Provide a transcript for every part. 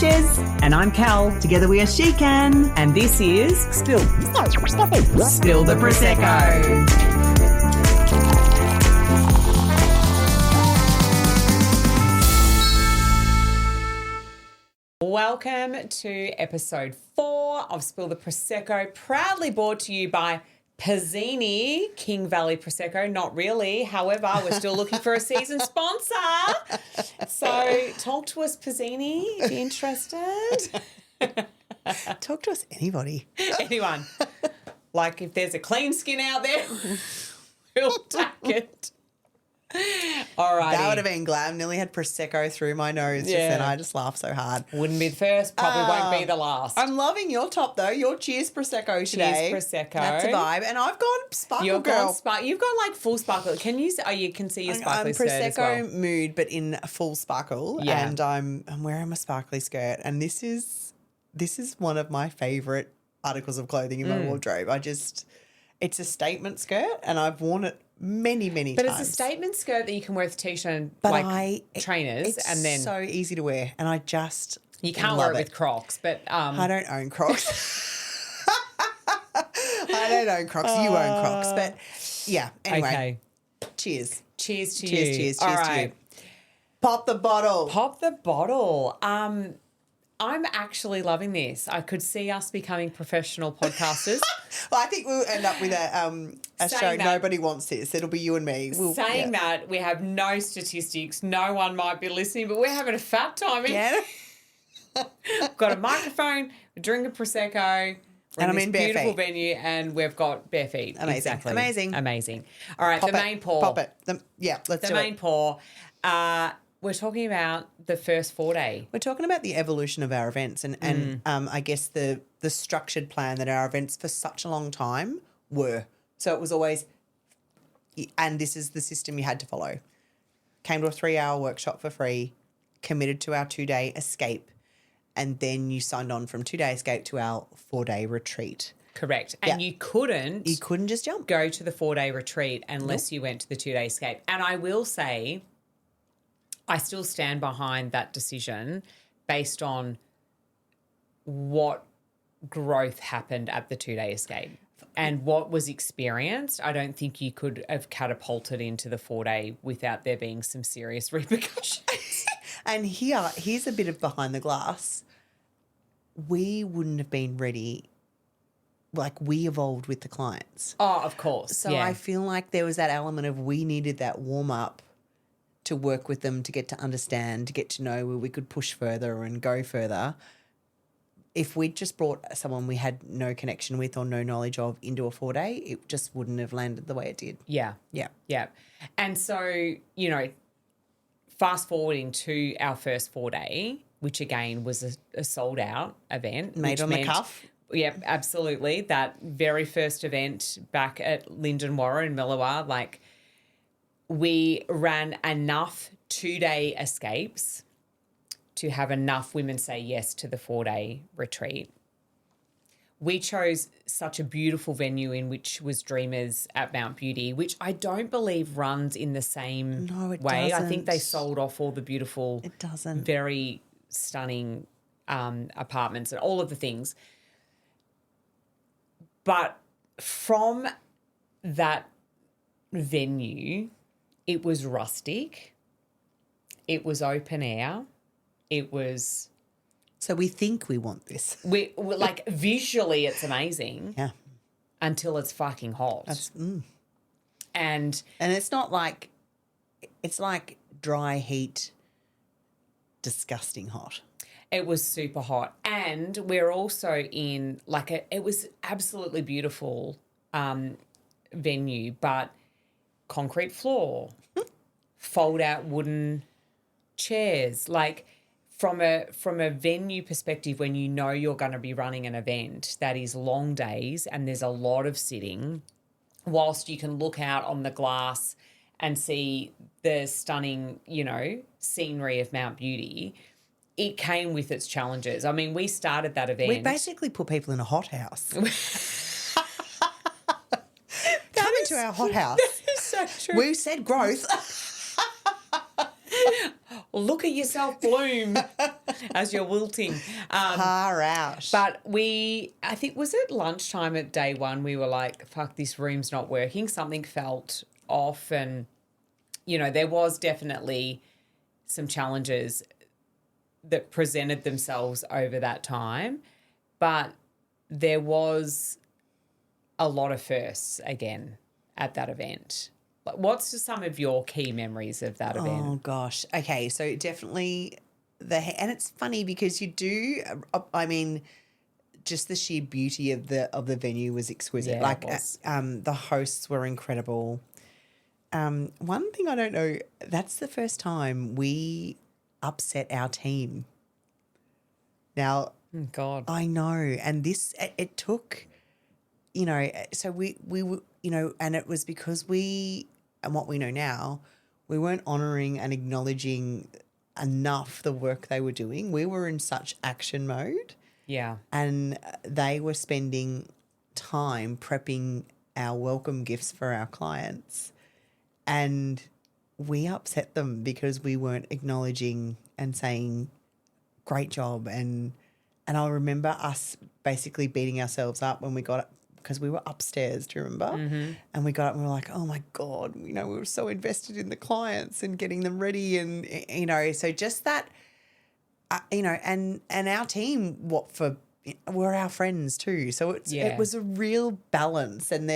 Jez. And I'm Cal. Together we are She Can. And this is Spill the Prosecco. Welcome to episode 4 of Spill the Prosecco, proudly brought to you by Pizzini, King Valley Prosecco. Not really. However, we're still looking for a season sponsor. So talk to us, Pizzini, if you're interested. Talk to us, anybody. Anyone. Like if there's a clean skin out there, we'll take it. All right. That would have been glad. I nearly had Prosecco through my nose just then. I just laughed so hard. Wouldn't be the first, probably won't be the last. I'm loving your top though. Your Cheers Prosecco today. Cheers Prosecco. That's a vibe. And I've gone sparkle You've girl. You've gone like full sparkle. Can you? Oh, you can see your sparkly skirt as well. Prosecco mood, but in full sparkle. Yeah. And I'm wearing my sparkly skirt, and this is one of my favourite articles of clothing in my wardrobe. It's a statement skirt, and I've worn it many times. But it's a statement skirt that you can wear with a t-shirt and trainers, and then it's so easy to wear, and I just you can't wear it with Crocs. But I don't own Crocs. I don't own Crocs. You own Crocs, but yeah. Anyway, cheers. Cheers to you. Cheers All to right. you. Pop the bottle. Pop the bottle. I'm actually loving this. I could see us becoming professional podcasters. Well, I think we'll end up with a show. Nobody wants this. It'll be you and me. That, we have no statistics. No one might be listening, but we're having a fat time. Yeah. We've got a microphone. We're drinking Prosecco. And I'm in bare beautiful feet. venue, and we've got bare feet. Amazing. Exactly. Amazing. All right, Pop the it. main pour. Pop it. Let's do it. The main pour. We're talking about the first 4-day. We're talking about the evolution of our events and I guess the structured plan that our events for such a long time were. So it was always, and this is the system you had to follow. Came to a 3-hour workshop for free, committed to our 2-day escape, and then you signed on from 2-day escape to our 4-day retreat. Correct. And you couldn't just jump. Go to the 4-day retreat unless you went to the 2-day escape. And I will say, I still stand behind that decision based on what growth happened at the 2-day escape and what was experienced. I don't think you could have catapulted into the 4-day without there being some serious repercussions. And here's a bit of behind the glass. We wouldn't have been ready. Like, we evolved with the clients. Oh, of course. So I feel like there was that element of we needed that warm up to work with them, to get to understand, to get to know where we could push further and go further. If we'd just brought someone we had no connection with or no knowledge of into a 4-day, it just wouldn't have landed the way it did. Yeah. And so, fast forwarding to our first 4-day, which again was a sold out event. Made on the cuff. Yeah, absolutely. That very first event back at Lyndon Warren in Millawa, we ran enough 2-day escapes to have enough women say yes to the 4-day retreat. We chose such a beautiful venue in which was Dreamers at Mount Beauty, which I don't believe runs in the same way. Doesn't. I think they sold off all the beautiful, It doesn't. very stunning apartments and all of the things. But from that venue, it was rustic, it was open air, it was... So we think we want this. We visually it's amazing. Yeah. Until it's fucking hot. And it's not like, it's like dry heat, disgusting hot. It was super hot. And we're also in it was absolutely beautiful venue, but concrete floor, fold out wooden chairs. From a venue perspective, when you know you're going to be running an event that is long days and there's a lot of sitting, whilst you can look out on the glass and see the stunning, scenery of Mount Beauty, it came with its challenges. I mean, we started that event. We basically put people in a hothouse. Come into our hothouse. That is so true. We said growth. Look at yourself bloom. as you're wilting. Far out. But I think, was it lunchtime at day one, we were like, fuck, this room's not working. Something felt off and, there was definitely some challenges that presented themselves over that time. But there was a lot of firsts again at that event. What's some of your key memories of that event? Oh gosh. Okay, so definitely and it's funny because you do. I mean, just the sheer beauty of the venue was exquisite. Yeah, like it was. the hosts were incredible. One thing I don't know. That's the first time we upset our team. Now, Oh, God. I know, and it took. So we were, and it was because and what we know now, we weren't honouring and acknowledging enough the work they were doing. We were in such action mode, Yeah. and they were spending time prepping our welcome gifts for our clients, and we upset them because we weren't acknowledging and saying great job. And I remember us basically beating ourselves up when we got up because we were upstairs, do you remember? Mm-hmm. And we got up and we were like, oh my God, we were so invested in the clients and getting them ready. And, so just that, and our team, were our friends too. So it was a real balance. And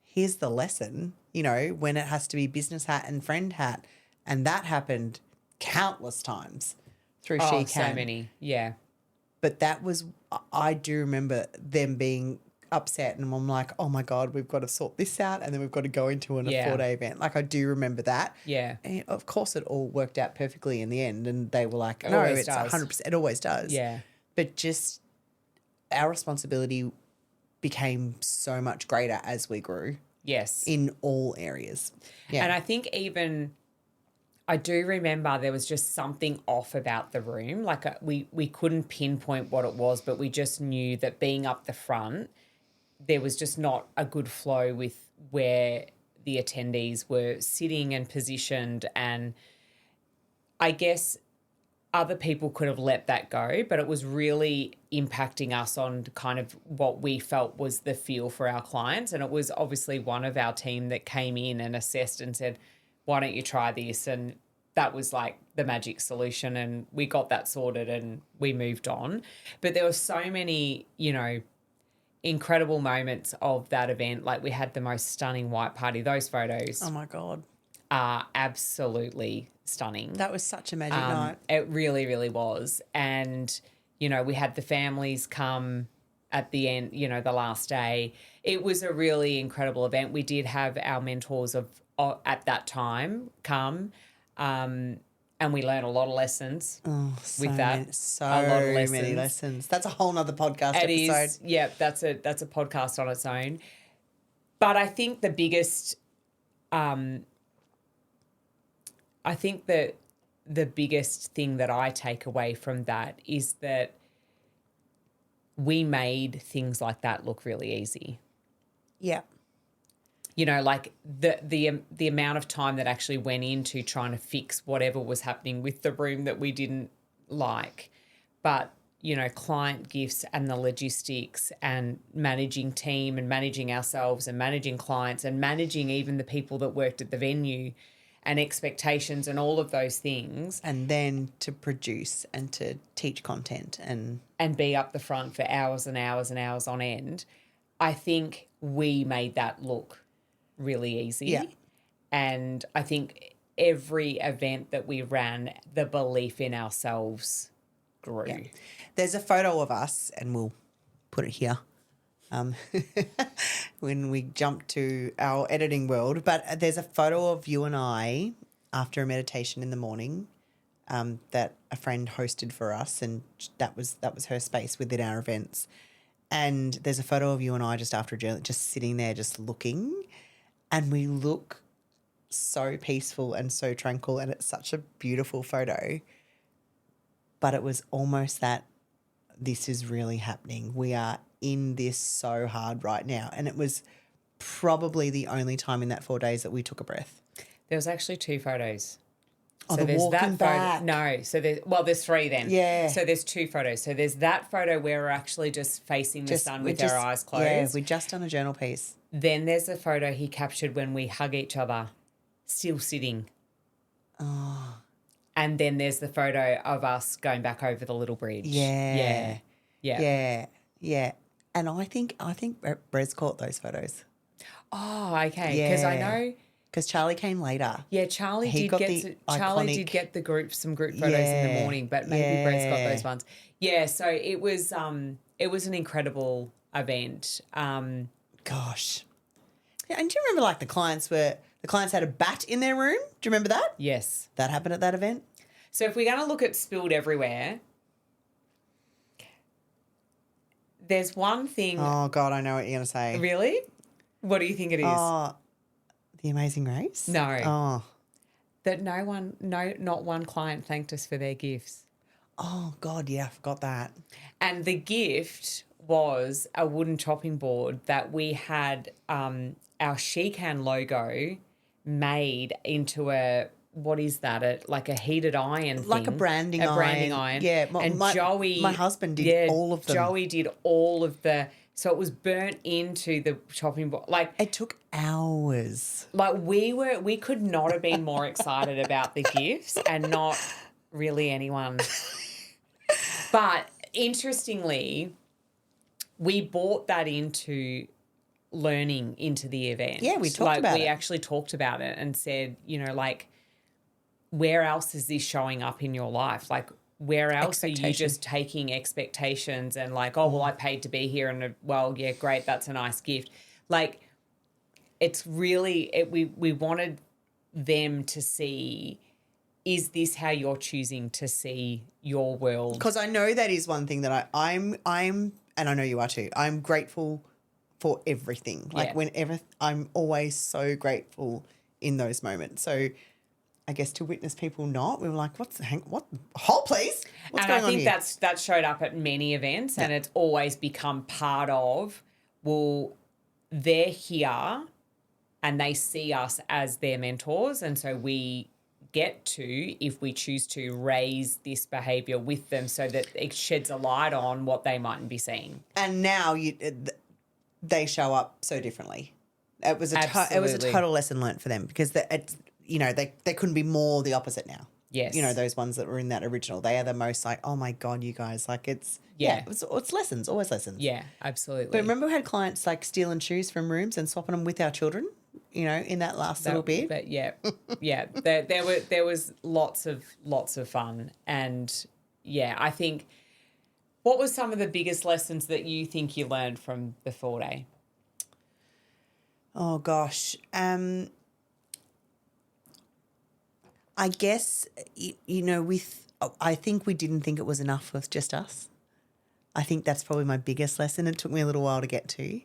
here's the lesson, when it has to be business hat and friend hat. And that happened countless times through She Can. So many, yeah. But I do remember them being upset and I'm like, oh my God, we've got to sort this out and then we've got to go into a 4-day event. Like I do remember that. Yeah. And of course it all worked out perfectly in the end and they were like, no, it's 100%. It always does. Yeah. But just our responsibility became so much greater as we grew. Yes. In all areas. Yeah. And I think I do remember there was just something off about the room. Like we couldn't pinpoint what it was, but we just knew that being up the front, there was just not a good flow with where the attendees were sitting and positioned. And I guess other people could have let that go, but it was really impacting us on kind of what we felt was the feel for our clients. And it was obviously one of our team that came in and assessed and said, why don't you try this? And that was like the magic solution. And we got that sorted and we moved on. But there were so many, incredible moments of that event. Like we had the most stunning white party. Those photos oh my God. are absolutely stunning. That was such a magic night. It really, really was. And, we had the families come at the end, the last day. It was a really incredible event. We did have our mentors at that time come, and we learned a lot of lessons with that. A lot of many lessons. That's a whole nother podcast episode. Yeah, that's a podcast on its own. But I think the biggest, I think that the biggest thing that I take away from that is that we made things like that look really easy. Yeah. Like the amount of time that actually went into trying to fix whatever was happening with the room that we didn't like. But, client gifts and the logistics and managing team and managing ourselves and managing clients and managing even the people that worked at the venue and expectations and all of those things. And then to produce and to teach content and be up the front for hours and hours and hours on end. I think we made that look really easy. Yeah. And I think every event that we ran, the belief in ourselves grew. Yeah. There's a photo of us, and we'll put it here when we jump to our editing world. But there's a photo of you and I after a meditation in the morning that a friend hosted for us, and that was her space within our events. And there's a photo of you and I just after a journey, just sitting there, just looking. And we look so peaceful and so tranquil, and it's such a beautiful photo. But it was almost that this is really happening. We are in this so hard right now. And it was probably the only time in that 4 days that we took a breath. There was actually 2 photos. Oh, So the there's walking that back. photo. No, so there's 3 then. Yeah. So there's 2 photos. So there's that photo where we're actually just facing the sun with our eyes closed. Yeah, we just done a journal piece. Then there's a photo he captured when we hug each other, still sitting. Oh. And then there's the photo of us going back over the little bridge. Yeah. Yeah. Yeah. Yeah. And I think Brez caught those photos. Oh, okay. Because I Yeah. know. Because Charlie came later. Yeah, Charlie He did got get the Charlie did iconic- get some group photos in the Yeah. morning, but maybe Brett's got Yeah. those ones. Yeah, so it was an incredible event. Gosh. Yeah, and do you remember like the clients had a bat in their room? Do you remember that? Yes. That happened at that event? So if we're going to look at spilled everywhere, there's one thing. Oh God, I know what you're gonna say. Really? What do you think it is? Oh, The Amazing Race? No. Oh. That not one client thanked us for their gifts. Oh God, yeah, I forgot that. And the gift was a wooden chopping board that we had our Shecan logo made into what is that? Like a heated iron thing. Like a branding iron. Yeah, Joey, my husband did all of them. Joey did all of so it was burnt into the chopping board. Like it took hours. Like we could not have been more excited about the gifts and not really anyone. But interestingly, we brought that into learning into the event. Yeah, we talked about it. We actually talked about it and said, like, where else is this showing up in your life? Like, where else are you just taking expectations and like, oh, well, I paid to be here and, well, yeah, great, that's a nice gift. Like, it's really, we wanted them to see, is this how you're choosing to see your world? Because I know that is one thing that I'm, and I know you are too, I'm grateful for everything. Like whenever, I'm always so grateful in those moments. So I guess to witness people not, we were like, what, hold please? What's going on here? And I think that showed up at many events and it's always become part of, well, they're here and they see us as their mentors. And so we get to, if we choose to, raise this behaviour with them so that it sheds a light on what they mightn't be seeing. And now they show up so differently. It was a total lesson learnt for them because they couldn't be more the opposite now. Yes. Those ones that were in that original, they are the most like, oh my God, you guys, like it's lessons, always lessons. Yeah, absolutely. But remember we had clients like stealing shoes from rooms and swapping them with our children, in that last little bit. But yeah. There was lots of fun. And yeah, I think, what were some of the biggest lessons that you think you learned from the 4-day? Oh gosh. I guess, I think we didn't think it was enough with just us. I think that's probably my biggest lesson. It took me a little while to get to.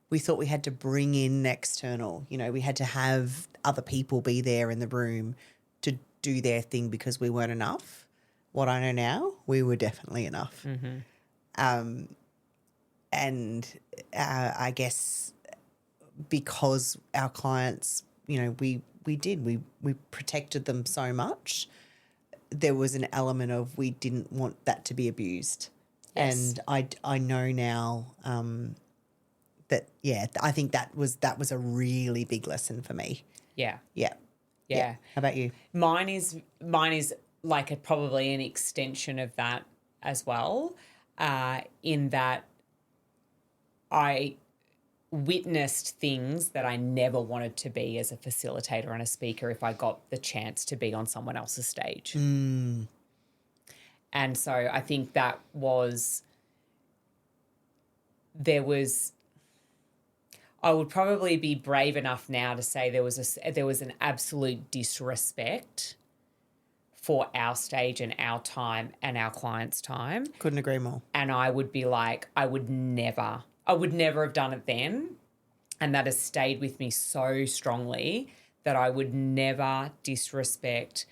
We thought we had to bring in external, we had to have other people be there in the room to do their thing because we weren't enough. What I know now, we were definitely enough. Mm-hmm. And I guess because our clients, we protected them so much, there was an element of we didn't want that to be abused. Yes. And I know now that, I think that was a really big lesson for me. Yeah. Yeah. How about you? Mine is like probably an extension of that as well, in that I witnessed things that I never wanted to be as a facilitator and a speaker if I got the chance to be on someone else's stage. Mm. And so I think that I would probably be brave enough now to say there was an absolute disrespect for our stage and our time and our clients' time. Couldn't agree more. And I would be like, I would never have done it then. And that has stayed with me so strongly that I would never disrespect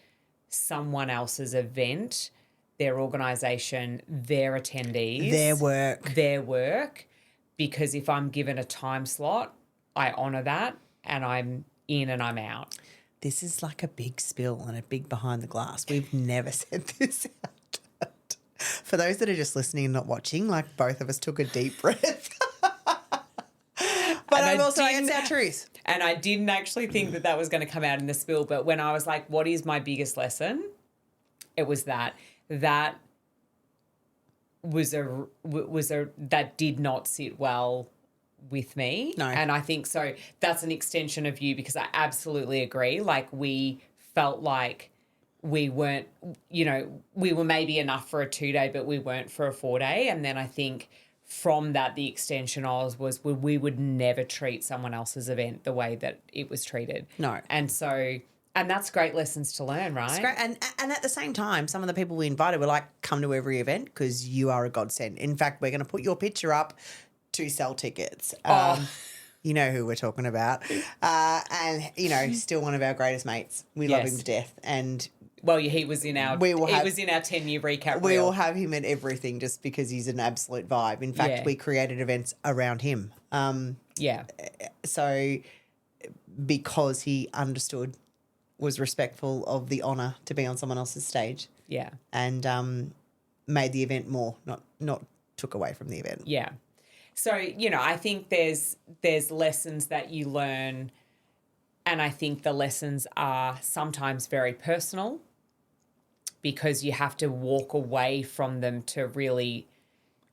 someone else's event, their organisation, their attendees. Their work. Because if I'm given a time slot, I honour that and I'm in and I'm out. this is like a big spill and a big behind the glass. We've never said this out. For those that are just listening and not watching, like both of us took a deep breath. But I'm also, it's our truth. And I didn't actually think that was going to come out in the spill. But when I was like, what is my biggest lesson? It was that that did not sit well with me. No. And I think so that's an extension of you, because I absolutely agree. Like, we felt like we weren't, we were maybe enough for a 2-day, but we weren't for a 4-day. And then I think from that, the extension was we would never treat someone else's event the way that it was treated. No. And that's great lessons to learn, right? It's great. And at the same time, some of the people we invited were like, come to every event because you are a godsend. In fact, we're going to put your picture up to sell tickets. You know who we're talking about. And, still one of our greatest mates. We love him to death. And well, he was in our 10-year recap. We will have him at everything just because he's an absolute vibe. In fact, we created events around him. So because he understood, was respectful of the honour to be on someone else's stage. Yeah. And made the event more, not took away from the event. Yeah. So, I think there's lessons that you learn, and I think the lessons are sometimes very personal because you have to walk away from them to really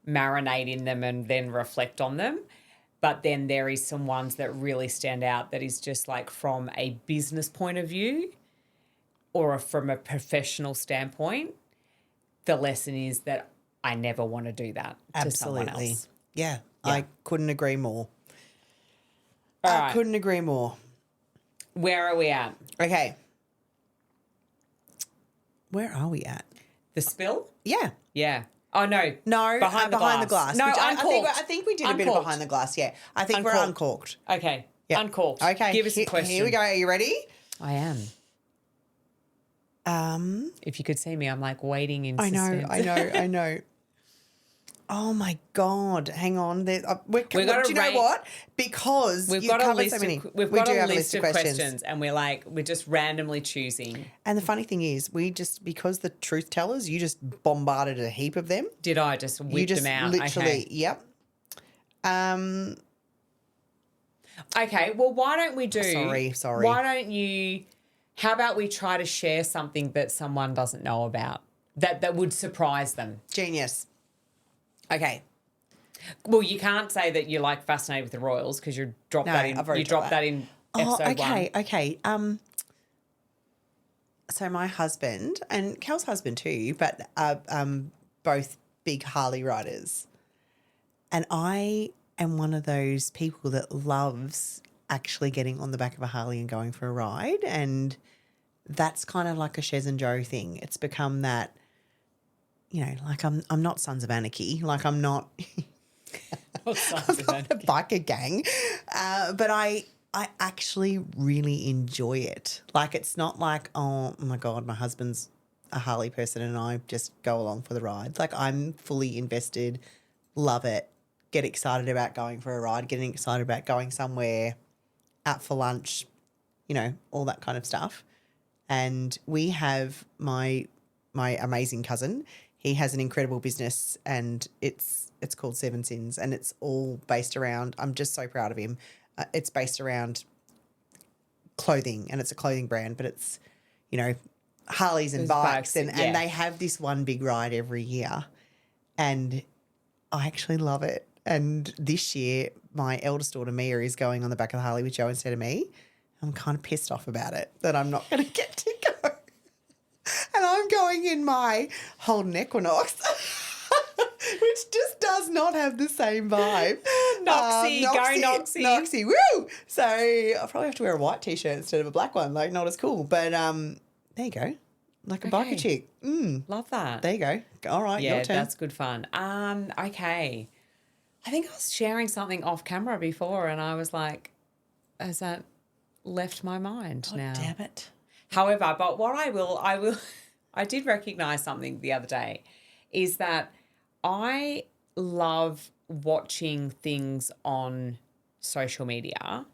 marinate in them and then reflect on them. But then there is some ones that really stand out that is just like from a business point of view or from a professional standpoint, the lesson is that I never want to do that to someone else. Yeah, I couldn't agree more. I couldn't agree more. Where are we at? Okay. Where are we at? The spill? Yeah. Yeah. Oh, no. No, behind the glass. No, uncorked. I think we did a bit of behind the glass, yeah. I think we're uncorked. Okay. Yep. Uncorked. Okay. Give us a question. Here we go. Are you ready? I am. If you could see me, I'm like waiting in suspense. I know. Oh, my God. Hang on. Do you know what? Because we've got a list of questions and we're just randomly choosing. And the funny thing is, because the truth tellers, you just bombarded a heap of them. Did I just whip them out? Literally, yep. Okay, well, why don't we do... Sorry. Why don't you... How about we try to share something that someone doesn't know about that would surprise them? Genius. Okay. Well, you can't say that you're like fascinated with the royals because you dropped that in episode 1. Okay. So my husband and Kel's husband too, but both big Harley riders. And I am one of those people that loves actually getting on the back of a Harley and going for a ride, and that's kind of like a Shez and Joe thing. It's become that. Like I'm not Sons of Anarchy. Like I'm not, I'm not a biker gang. But I actually really enjoy it. Like it's not like, oh my God, my husband's a Harley person and I just go along for the ride. Like I'm fully invested, love it, get excited about going for a ride, getting excited about going somewhere, out for lunch, all that kind of stuff. And we have my amazing cousin. He has an incredible business and it's called Seven Sins, and it's all based around, I'm just so proud of him. It's based around clothing, and it's a clothing brand, but it's, Harleys and bikes and they have this one big ride every year, and I actually love it. And this year, my eldest daughter Mia is going on the back of the Harley with Joe instead of me. I'm kind of pissed off about it that I'm not going to get to go. And I'm going in my Holden Equinox, which just does not have the same vibe. Noxie, go Noxie. Noxie, woo! So I'll probably have to wear a white T-shirt instead of a black one, like not as cool. But there you go. Like a biker chick. Love that. There you go. All right, your turn. That's good fun. Okay. I think I was sharing something off camera before and I was like, has that left my mind now? Damn it. However, but what I did recognise something the other day is that I love watching things on social media.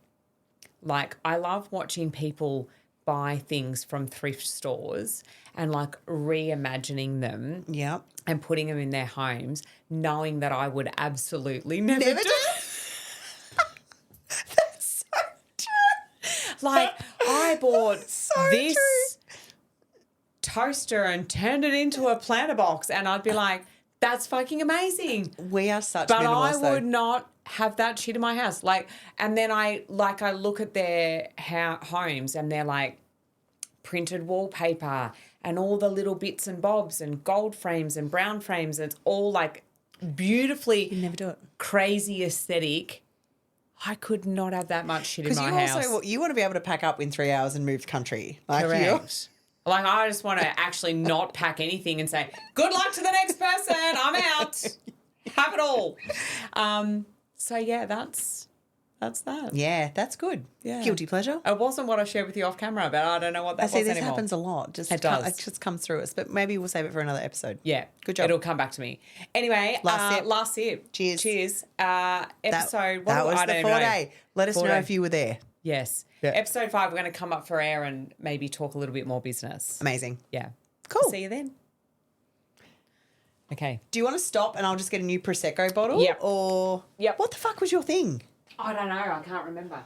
Like I love watching people buy things from thrift stores and like reimagining them Yep. and putting them in their homes, knowing that I would absolutely never Never do do. That's so true. Like, I bought So this true. toaster and turned it into a planter box, and I'd be like, that's fucking amazing. We are such But minimalists, I would not have that shit in my house. Like, and then I look at their homes, and they're like printed wallpaper and all the little bits and bobs and gold frames and brown frames. And it's all like beautifully You never do it. crazy aesthetic. I could not have that much shit in my Because house. you also you want to be able to pack up in 3 hours and move country. Like Correct. Like, I just want to actually not pack anything and say, good luck to the next person. I'm out. Have it all. So, yeah, that's that. Yeah, that's good. Yeah. Guilty pleasure. It wasn't what I shared with you off camera, but I don't know what that I was see this anymore. happens a lot. It does. It just comes through us. But maybe we'll save it for another episode. Yeah. Good job. It'll come back to me. Anyway, Last sip. Cheers. Cheers. Episode, That was I the don't 4 know. day. Let us 4 know day. if you were there. Yes. Yeah. Episode 5, we're going to come up for air and maybe talk a little bit more business. Amazing. Yeah. Cool. See you then. Okay. Do you want to stop and I'll just get a new Prosecco bottle? Yep. Or Yep. what the fuck was your thing? I don't know. I can't remember.